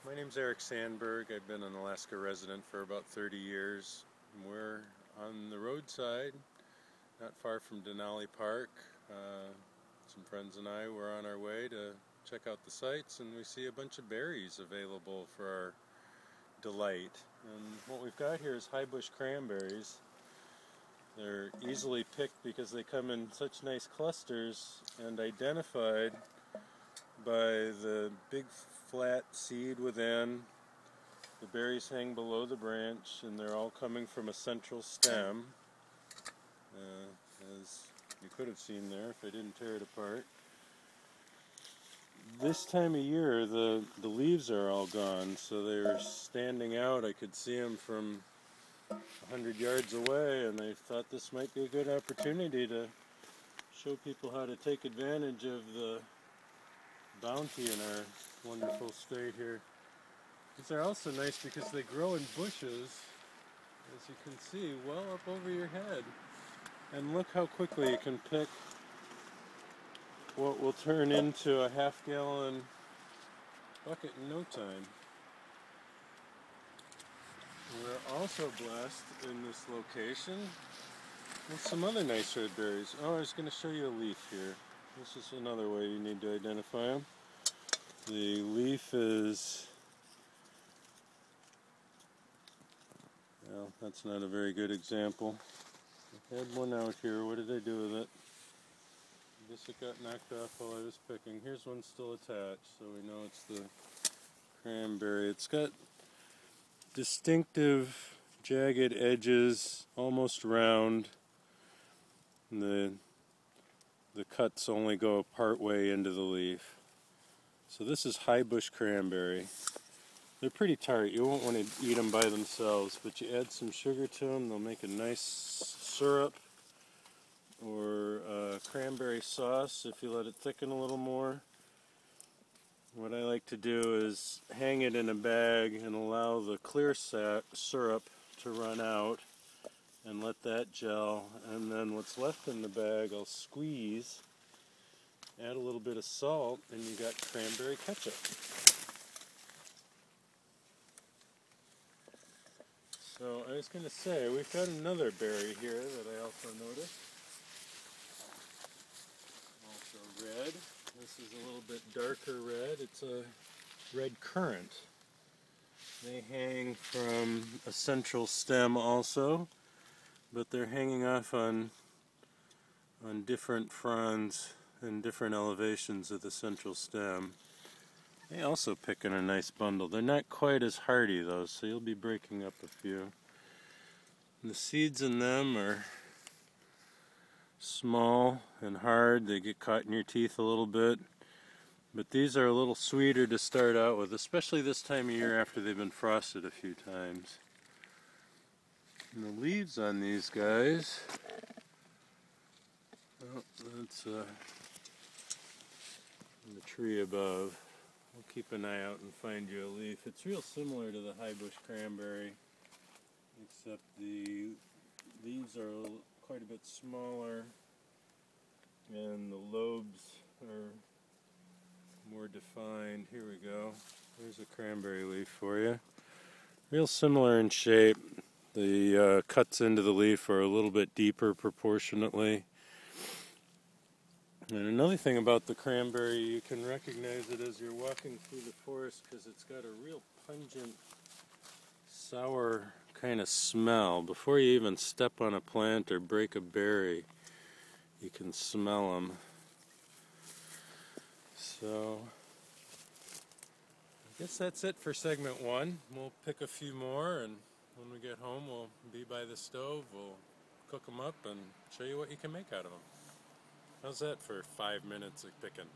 My name's Sandberg. I've been an Alaska resident for about 30 years. We're on the roadside, not far from Denali Park. Some friends and I were on our way to check out the sights, and we see a bunch of berries available for our delight. And what we've got here is high bush cranberries. They're easily picked because they come in such nice clusters and identified by the big flat seed within. The berries hang below the branch, and they're all coming from a central stem, as you could have seen there if I didn't tear it apart. This time of year the leaves are all gone, so they're standing out. I could see them from 100 yards away, and I thought this might be a good opportunity to show people how to take advantage of the bounty in our wonderful state here. These are also nice because they grow in bushes, as you can see, well up over your head. And look how quickly you can pick what will turn into a half-gallon bucket in no time. We're also blessed in this location with some other nice red berries. Oh, I was going to show you a leaf here. This is another way you need to identify them. The leaf is, well, that's not a very good example. I had one out here. What did I do with it? I guess it got knocked off while I was picking. Here's one still attached, so we know it's the cranberry. It's got distinctive jagged edges, almost round. The cuts only go part way into the leaf. So this is high bush cranberry. They're pretty tart. You won't want to eat them by themselves, but you add some sugar to them, they'll make a nice syrup or cranberry sauce if you let it thicken a little more. What I like to do is hang it in a bag and allow the clear syrup to run out and let that gel, and then what's left in the bag I'll squeeze, add a little bit of salt, and you got cranberry ketchup. So I was going to say, we've got another berry here that I also noticed. Also red. This is a little bit darker red. It's a red currant. They hang from a central stem also, but they're hanging off on different fronds and different elevations of the central stem. They also pick in a nice bundle. They're not quite as hardy though, so you'll be breaking up a few. And the seeds in them are small and hard. They get caught in your teeth a little bit. But these are a little sweeter to start out with, especially this time of year after they've been frosted a few times. And the leaves on these guys, oh, that's the tree above. We'll keep an eye out and find you a leaf. It's real similar to the high bush cranberry, except the leaves are quite a bit smaller and the lobes are more defined. Here we go. There's a cranberry leaf for you. Real similar in shape. The cuts into the leaf are a little bit deeper proportionately. And another thing about the cranberry, you can recognize it as you're walking through the forest because it's got a real pungent, sour kind of smell. Before you even step on a plant or break a berry, you can smell them. So, I guess that's it for segment one. We'll pick a few more, and when we get home, we'll be by the stove. We'll cook them up and show you what you can make out of them. How's that for 5 minutes of picking?